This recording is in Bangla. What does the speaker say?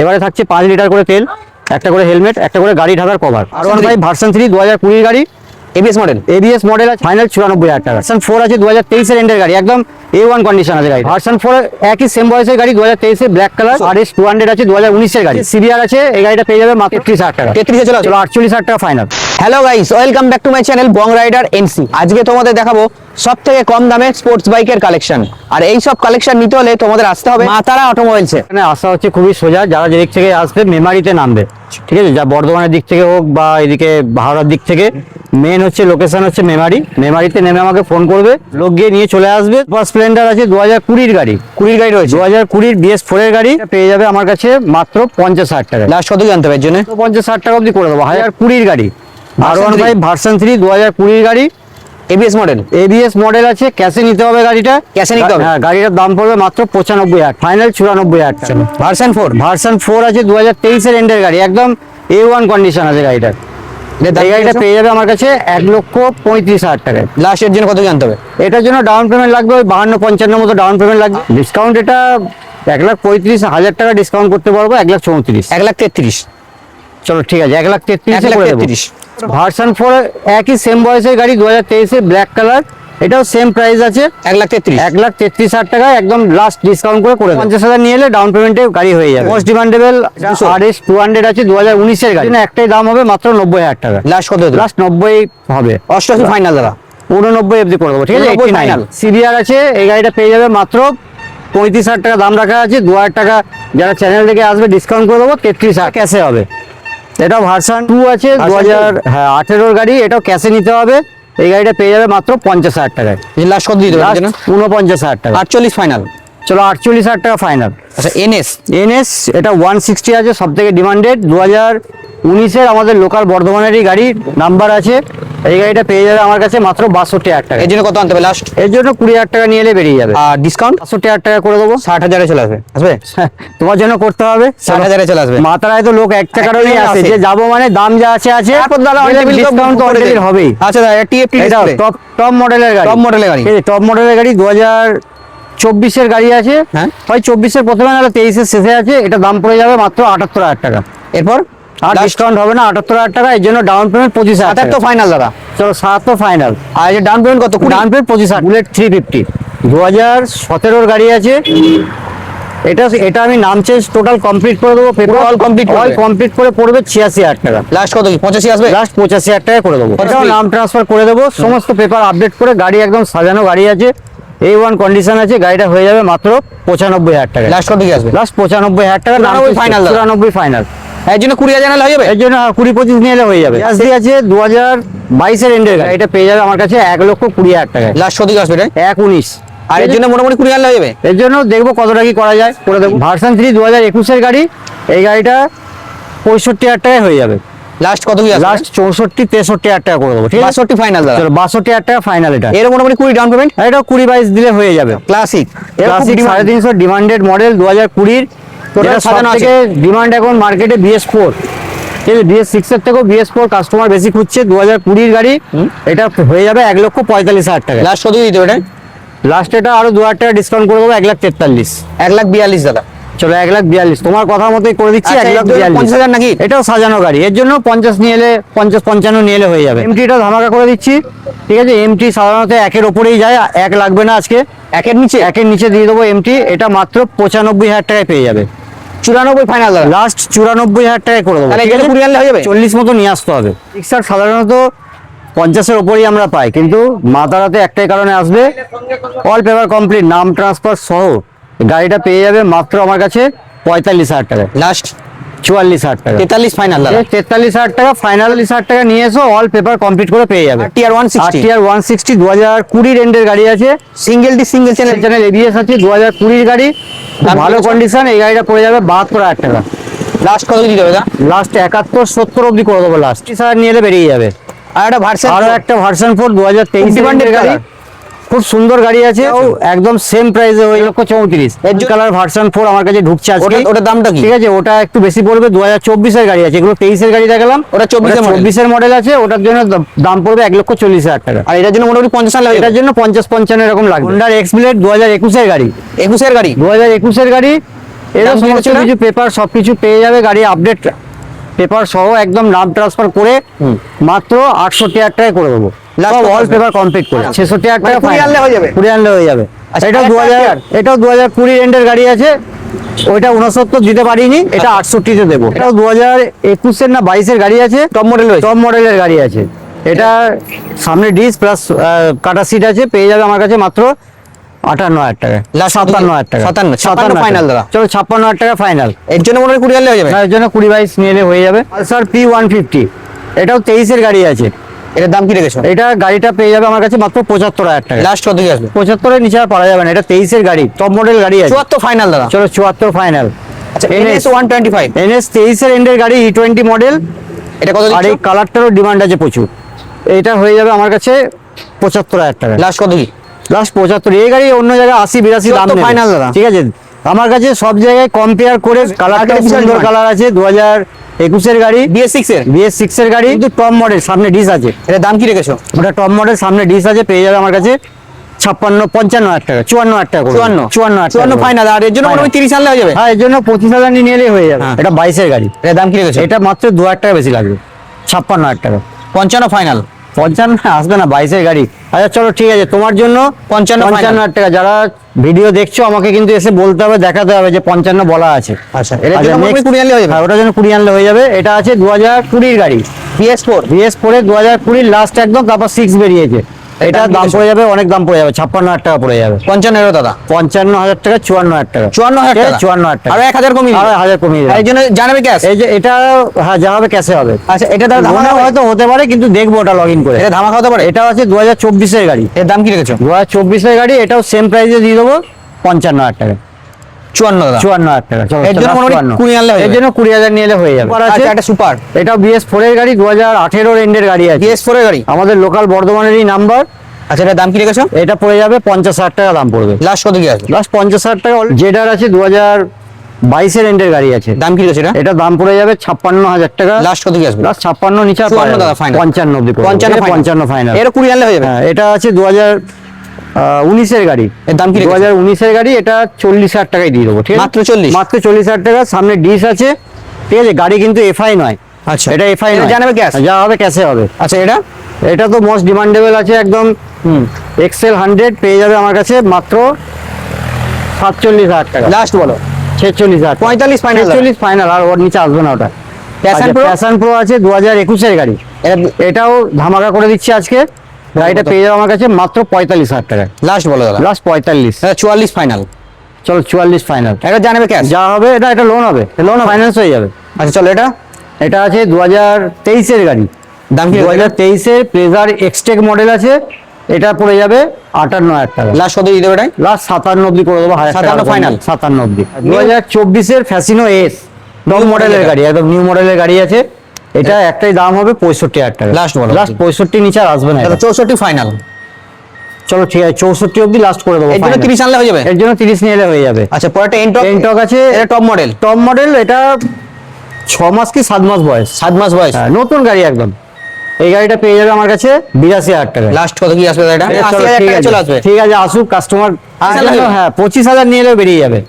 এবারে থাকছে 5 লিটার করে তেল, একটা করে হেলমেট, একটা করে গাড়ি ঢাকার কভার। R15 ভার্সন 3 2020 গাড়ি, এবিএস মডেল আছে ফাইনাল 94,000 টাকা। ভার্সন 4 আছে 2023 এর এন্ডের গাড়ি, একদম A1 কন্ডিশন আছে গাড়ি। ভার্সন 4 একই সেম বয়সের গাড়ি 2023 এর ব্ল্যাক কালার। RS 200 আছে 2019 এর গাড়ি। সিবিআর আছে, এই গাড়িটা পেয়ে যাবে মাত্র 33,000 টাকা। 33 এ চলো 48,000 টাকা final. Hello guys, welcome back to my channel Bong Rider NC. আজকে তোমাদের দেখাবো সব থেকে কম দামে স্পোর্টস বাইকের কালেকশন। আর এই সব কালেকশন নিতে হলে তোমাদের আসতে হবে মা তারা অটোমোবাইলসে। এখানে আসা হচ্ছে খুবই সোজা, যারা যেদিক থেকে আসবে মেমারিতে নামবে, ঠিক আছে? যা বর্ধমানের দিক থেকে হোক বা এদিকে হাওড়ার দিক থেকে, মেন হচ্ছে লোকেশন হচ্ছে মেমারিতে নেমে আমাকে ফোন করবে, লোক গিয়ে নিয়ে চলে আসবে। সুপার স্প্লেন্ডার আছে 2020 গাড়ি, 20 গাড়ি রয়েছে, 2020 BS4 এর গাড়ি পেয়ে যাবে আমার কাছে মাত্র 50,000 টাকা। লাস্ট কত জানতে হবে এর জন্য? 50,000 টাকা অবধি করে দেবো। 2020 গাড়ি, R15 ভার্সন 3 2020 গাড়ি, এবিএস মডেল আছে, ক্যাশে নিতে হবে গাড়িটা। ক্যাশে নিতে হবে? হ্যাঁ, গাড়িটার দাম পড়বে মাত্র 95,000, ফাইনাল 94,000 টাকা। ভার্সন 4 আছে 2023 এর এন্ডের গাড়ি, একদম A1 কন্ডিশন আছে গাড়িটার। এই গাড়িটা পেয়ে যাবে আমার কাছে 1,35,000 টাকায়। লাস্ট এর জন্য কত জানতে হবে? এটার জন্য ডাউন পেমেন্ট লাগবে ওই 52-55 মতো ডাউন পেমেন্ট লাগবে। ডিসকাউন্ট এটা 1,35,000 টাকা ডিসকাউন্ট করতে পারবো, 1,34,000। 1,33,000 চলো ঠিক আছে, 1,33,000 ভার্সন 4 একই সেম বয়সের গাড়ি 2023 এর ব্ল্যাক কালার, এটাও সেম প্রাইস আছে 1,33,000 টাকা, একদম লাস্ট ডিসকাউন্ট করে 50,000 নিয়ে এলে ডাউন পেমেন্টে গাড়ি হয়ে যাবে। মোস্ট ডিমান্ডেবল RS 200 আছে 2019 এর গাড়ি, একটাই দাম হবে মাত্র 90,000 টাকা। লাস্ট কত? লাস্ট 90 হবে, 88 ফাইনাল দাদা, 89 অবধি করে দেবো, ঠিক আছে? 89 সিবিআর আছে, এই গাড়িটা পেয়ে যাবে মাত্র 35,000 টাকা দাম রাখা আছে। 2,000 টাকা যারা চ্যানেল থেকে আসবে ডিসকাউন্ট করে দেবো, 33,000 ক্যাশে হবে। এটা ভার্সন 2 আছে 2018 গাড়ি, এটাও ক্যাশে নিতে হবে। এই গাড়িটা পেয়ে যাবে মাত্র 50,000 টাকায়। লাস্ট কত দিতে হবে? 49,000 টাকা। 48 ফাইনাল। চলো 48,000 টাকা ফাইনাল। আচ্ছা এনএস এটা 160 আছে, সব থেকে ডিমান্ডেড 2019 এর আমাদের লোকাল বর্ধমানেরই গাড়ি, নাম্বার আছে। এই গাড়িটা পেয়ে যাবে আমার কাছে মাত্র 62,000 টাকা। এর জন্য কত আনতে হবে লাস্ট? এর জন্য 20,000 টাকা নিয়ে এলে বেরিয়ে যাবে। আর ডিসকাউন্ট 62,000 টাকা করে দেবো। 60,000 এ চলে আসবে। তোমার জন্য করতে হবে 60,000 এ চলে আসবে। মাতারায় তো লোক একটা কারণেই আসে যে যাবো, মানে দাম যা আছে আছে, তারপর দাদা ডিসকাউন্ট তো অলরেডি হবেই। আচ্ছা দাদা, টিএফটি ডিসপ্লে, টপ মডেলের গাড়ি, টপ মডেলের গাড়ি 2024 এর গাড়ি আছে। হয় 24 এর প্রথমে নাহলে 23 এর শেষে আছে। এটা দাম পড়ে যাবে মাত্র 78,000 টাকা। এরপর আর ডিসকাউন্ট হবে না, 78,000 টাকা। এর জন্য ডাউন পেমেন্ট 25,000 টাকা। তো ফাইনাল দাদা, চলো 7 তো ফাইনাল। আর এই ডাউন পেমেন্ট কত? Down payment 25,000। বুলেট 350 2017 এর গাড়ি আছে। এটা আমি নাম চেঞ্জ টোটাল কমপ্লিট করে দেবো, পেপার অল কমপ্লিট করে পড়বে 86,000 টাকা। লাস্ট কত? 85 আসবে। লাস্ট 85,000 টাকা করে দেবো। এটাও নাম ট্রান্সফার করে দেবো, সমস্ত পেপার আপডেট করে। গাড়ি একদম সাজানো গাড়ি আছে, A1 কন্ডিশন আছে। গাড়িটা হয়ে যাবে মাত্র 95,000 টাকা। লাস্ট কত কি আসবে? লাস্ট 95,000 টাকা। 94 ফাইনাল। 94 ফাইনাল। এর জন্য 20,000 হয়ে যাবে। এর জন্য 20-25 নিয়ে এলে হয়ে যাবে। আসবে আছে 2022 এর এন্ডের গাড়ি, এটা পেয়ে যাবে আমার কাছে 1,20,000 টাকা। লাস্ট কত কি আসবে? 1,19। আর এর জন্য মোটামুটি 20,000 হয়ে যাবে। এর জন্য দেখবো কতটা কি করা যায়, করে দেবো। ভার্সন 3 2021 এর গাড়ি, এই গাড়িটা 65,000 টাকায় হয়ে যাবে। লাস্ট কত কি আসবে? লাস্ট 64-63,000 টাকা করে দেবো, ঠিক আছে? 62 ফাইনাল দাদা। চলো 62,000 টাকা ফাইনাল। এটা এর মোটামুটি 20 ডাউন পেমেন্ট, এটা 20-22 দিলে হয়ে যাবে। Classic 350 demanded model 2020। যেটা সবথেকে ডিমান্ড এখন মার্কেটে BS4, ঠিক আছে? BS6 এর থেকেও BS4 কাস্টমার বেশি খুঁজছে। 2020 গাড়ি, এটা হয়ে যাবে 1,45,000 টাকা। লাস্ট কত দিতে হবে? লাস্ট এটা আরো 2,000 টাকা ডিসকাউন্ট করে দেবো, 1,43,000। 1,42,000 দাদা। চলো 1,42,000 তোমার কথা মতোই করে দিচ্ছি। 1,42,000 নাকি? এটাও সাজানো গাড়ি, এর জন্য 50 নিয়ে এলে, 50-55 নিয়ে এলে হয়ে যাবে। এমটিটা ধামাকা করে দিচ্ছি, ঠিক আছে? এমটি সাধারণত 1-এর ওপরেই যায়, 1 লাগবে না আজকে। 1-এর নিচে দিয়ে দেবো এমটি। এটা মাত্র 95,000 টাকায় পেয়ে যাবে। 94 ফাইনাল দাদা। লাস্ট 94,000 টাকায় করে দেবো। 20,000 হয়ে যাবে। 40 মতো নিয়ে আসতে হবে। রিক্সার সাধারণত 50-এর ওপরেই আমরা পাই, কিন্তু মাতারাতে একটাই কারণে আসবে, অল পেপার কমপ্লিট, নাম ট্রান্সফার সহ গাড়িটা পেয়ে যাবে মাত্র আমার কাছে 45,000 টাকা। লাস্ট 44,000 টাকা। 43 ফাইনাল দাদা। 43,000 টাকা ফাইনাল। 43,000 টাকা নিয়ে এসো, অল পেপার কমপ্লিট করে পেয়ে যাবে। টিআর 160 2020 রেন্ডের গাড়ি আছে। সিঙ্গেল চ্যানেল ABS আছে 2020 গাড়ি, ভালো কন্ডিশন। এই গাড়িটা পড়ে যাবে 72,000 টাকা। লাস্ট কত দিতে হবে? লাস্ট 71-70 অবধি করে দেবো। লাস্ট 30,000 নিয়ে এলে বেরিয়ে যাবে। আর একটা ভার্সন 4 2023 ডিমান্ডের গাড়ি, খুব সুন্দর গাড়ি আছে। একদম সেম প্রাইসে, 1,34,000। এর কালার ভার্সন 4 আমার কাছে ঢুকছে আজকে। ওটা দামটা কি? ঠিক আছে, ওটা একটু বেশি পড়বে। 2024 এর গাড়ি আছে, এগুলো 23 এর গাড়ি দেখালাম। ওটা 24 এর মডেল আছে, ওটার জন্য দাম পড়বে 1,40,000 টাকা। আর এটার জন্য মোটামুটি 50,000 লাগবে। এটার জন্য 50-55 এরকম লাগবে। Honda X-Blade 2021 এর গাড়ি, 21 এর গাড়ি 2021 এর গাড়ি, এরা দাম কি সমস্ত রেখেছো না? কিছু পেপার সবকিছু পেয়ে যাবে, গাড়ি আপডেট পেপার সহ একদম নাম ট্রান্সফার করে মাত্র 68,000 টাকায় করে দেবো। Last সব কত অল আসবে? পেপার কমপ্লিট করে 66,000 মানে টাকা 20 আনলে হয়ে যাবে? 20 আনলে হয়ে যাবে। আচ্ছা, এটা একটা 2000, আর? এটাও 2020 এন্ডের গাড়ি আছে, ওইটা 69 দিতে পারিনি, এটা 68 তে দেবো। এটাও 2021 এর না 22 এর গাড়ি আছে, টপ মডেল রয়েছে। টপ মডেলের গাড়ি আছে। এটা সামনে ডিস প্লাস কাটা সিট আছে, পেয়ে যাবে আমার কাছে মাত্র 58,000 টাকা, Last 57,000 টাকা, 57 final দাদা। চলো 56,000 টাকা ফাইনাল। এর জন্য মনে হয় 20 আনলে হয়ে যাবে। এর জন্য 20-22 নিলে হয়ে যাবে। পালসার P150, এটাও 23 এর গাড়ি আছে। এটার দাম কি রেখেছো? এটা গাড়িটা পেয়ে যাবে আমার কাছে মাত্র 75,000 টাকা। লাস্ট কত কি আসবে? 75 এর নিচে আর পারা যাবে না, এটা 23 এর গাড়ি, টপ মডেল গাড়ি আছে। 74 ফাইনাল দাদা। চলো 74 ফাইনাল। আচ্ছা NS 125 NS 23 এর এন্ডের গাড়ি, E20 মডেল, এটা কত আর এই দিচ্ছ? কালারটারও ডিমান্ড আছে প্রচুর। এটা হয়ে যাবে আমার কাছে 75,000 টাকা। লাস্ট কত কি? লাস্ট 75। এই গাড়ি অন্য জায়গায় 80-82 দাম 74 নেবে। final দাদা। ঠিক আছে, আমার কাছে সব জায়গায় কম্পেয়ার করে কালারটা বিশাল সুন্দর demand। কালার আছে, 2021 এর গাড়ি, BS6 এর। BS6 এর গাড়ি, কিন্তু টপ মডেল, সামনে ডিস আছে। এটার দাম কি রেখেছো? ওটা টপ মডেল, সামনে ডিস আছে, পেয়ে যাবে আমার কাছে 55,000 টাকা, 54,000 টাকা করে। 54 ফাইনাল। আর এর জন্য মনে হয় 30 আনলে হয়ে যাবে। হ্যাঁ, এর জন্য 25,000 নিয়ে নিলেই হয়ে যাবে। হ্যাঁ। এটা 22 এর গাড়ি, এটার দাম কি রেখেছো? এটা মাত্র 2,000 টাকা বেশি লাগবে, 56,000 টাকা। 55 ফাইনাল। 55 আসবে না, 22 এর গাড়ি। আচ্ছা চলো ঠিক আছে, তোমার জন্য 55,000 টাকা। যারা ভিডিও দেখছো আমাকে কিন্তু এসে বলতে হবে, দেখাতে হবে যে 55 বলা আছে। আচ্ছা এর জন্য মনে হয় 20 আনলে হয়ে যাবে। হ্যাঁ, ওটার জন্য 20 আনলে হয়ে যাবে। এটা আছে 2020 গাড়ি, BS4 BS4 এর 2020 লাস্ট একদম, তারপর 6 বেরিয়েছে। এটা দাম কি দাম আছে? পড়ে যাবে, অনেক দাম পড়ে যাবে, 56,000 টাকা পড়ে যাবে। 55 এর দাদা। 55,000 টাকা, 54,000 টাকা, 54,000 টাকা। 54,000 টাকা, আর 1000 কমিয়ে আর দিবে। 1000 কমিয়ে আর যাবে। এর জন্য জানাবে ক্যাশ। এই যে এটা, হ্যাঁ যা হবে ক্যাশে হবে। আচ্ছা এটা দাদা ধামাকা মনে হয় হয়তো হতে পারে, কিন্তু দেখবো ওটা লগ ইন করে। এটা ধামাকা হতে পারে। এটা আছে 2024 এর গাড়ি, এর দাম কি রেখেছো? 2024 এর গাড়ি, এটাও সেম প্রাইসে দিয়ে দেবো 55,000 টাকা, 54 দাদা। 54,000 টাকা। চলো এর জন্য last মোটামুটি 54 20 আনলে হয়ে এর যাবে। জন্য 20,000 নিয়ে এলে হয়ে যাবে। আচ্ছা একটা সুপার এটাও BS4 এর গাড়ি, 2018 এর এন্ডের গাড়ি আছে, BS4 এর গাড়ি। আমাদের লোকাল বর্ধমানেরই নাম্বার। আচ্ছা এটার দাম কি রেখেছো? এটা পড়ে যাবে 50,000 টাকা দাম পড়বে, লাস্ট কত কি আসবে? লাস্ট 50,000 টাকা। জেডার আছে 2022 এর এন্ডের গাড়ি আছে, দাম কি রেখেছো এটা? এটা দাম পড়ে যাবে 56,000 টাকা, লাস্ট কত কি আসবে? লাস্ট 56 নিচে আর 54 পাওয়া যাবে দাদা, না। final। 55 অবধি করে দেবো। 55 এটা 55 ফাইনাল। এর 20 আনলে হয়ে যাবে। হ্যাঁ, এটা আছে 2019 এর গাড়ি, এর দাম কি রেখেছো? 2019 এর গাড়ি, এটা 40,000 টাকায় দিয়ে দেবো। ঠিক আছে, মাত্র 40? মাত্র 40,000 টাকা। সামনে ডিস আছে, ঠিক আছে, গাড়ি কিন্তু এফআই নয়। আচ্ছা এটা এফআই এটা নয়, জানাবে ক্যাশ। যা হবে ক্যাশে হবে। আচ্ছা এটা এটা তো মোস্ট ডিমান্ডেবল আছে একদম, এক্সেল 100 পেয়ে যাবে আমার কাছে মাত্র 47,000 টাকা, লাস্ট বলো। 46,000, 45 final 46 ফাইনাল, আর ওর নিচে আসবে না ওটা। Passion Pro? প্যাশন প্রো আছে 2021 এর গাড়ি, এটাও ধামাকা করে দিচ্ছি আজকে। গাড়িটা পেয়ে যাবে আমার কাছে মাত্র 45,000 টাকা, লাস্ট বলো দাদা। লাস্ট 45। এটা 44 ফাইনাল। চলো 44 ফাইনাল। এটা জানাবে ক্যাশ। যা হবে, এটা লোন হবে, লোন ফাইন্যান্স হয়ে যাবে। আচ্ছা চলো এটা এটা আছে 2023 এর গাড়ি, দাম কি রেখেছো? 2023 এর প্লেজার এক্সটেক মডেল আছে, এটা পড়ে যাবে 58,000 টাকা, লাস্ট কত দিয়ে দেবে এটা? লাস্ট 57 অব্দি করে দেবো, 57 final? 57 অব্দি। 2024 এর ফ্যাসিনো এস, টপ মডেলের গাড়ি, একদম নিউ মডেলের গাড়ি আছে। এটা একটাই দাম হবে 65,000 টাকা, Last বলো। লাস্ট 65 নিচে আর আসবে না এটা এটা। 64 ফাইনাল। চলো ঠিক আছে, 64 অব্দি লাস্ট করে দেবো এর জন্য final। 30 আনলে হয়ে যাবে। এর জন্য 30 নিয়ে এলে হয়ে যাবে। আচ্ছা পরেরটা এনটক। এনটক আছে, এটা টপ মডেল। টপ মডেল, এটা 6 মাস কি 7 মাস বয়স, 7 মাস বয়স। হ্যাঁ, নতুন গাড়ি একদম। এই গাড়িটা পেয়ে যাবে আমার কাছে 82,000 টাকা। লাস্ট কত কি আসবে এটা? চলো, 80,000 ঠিক টাকা আছে, চলে আসবে। ঠিক আছে, আসুক কাস্টমার। হ্যাঁ 25,000 নিয়ে এলেও বেরিয়ে যাবে।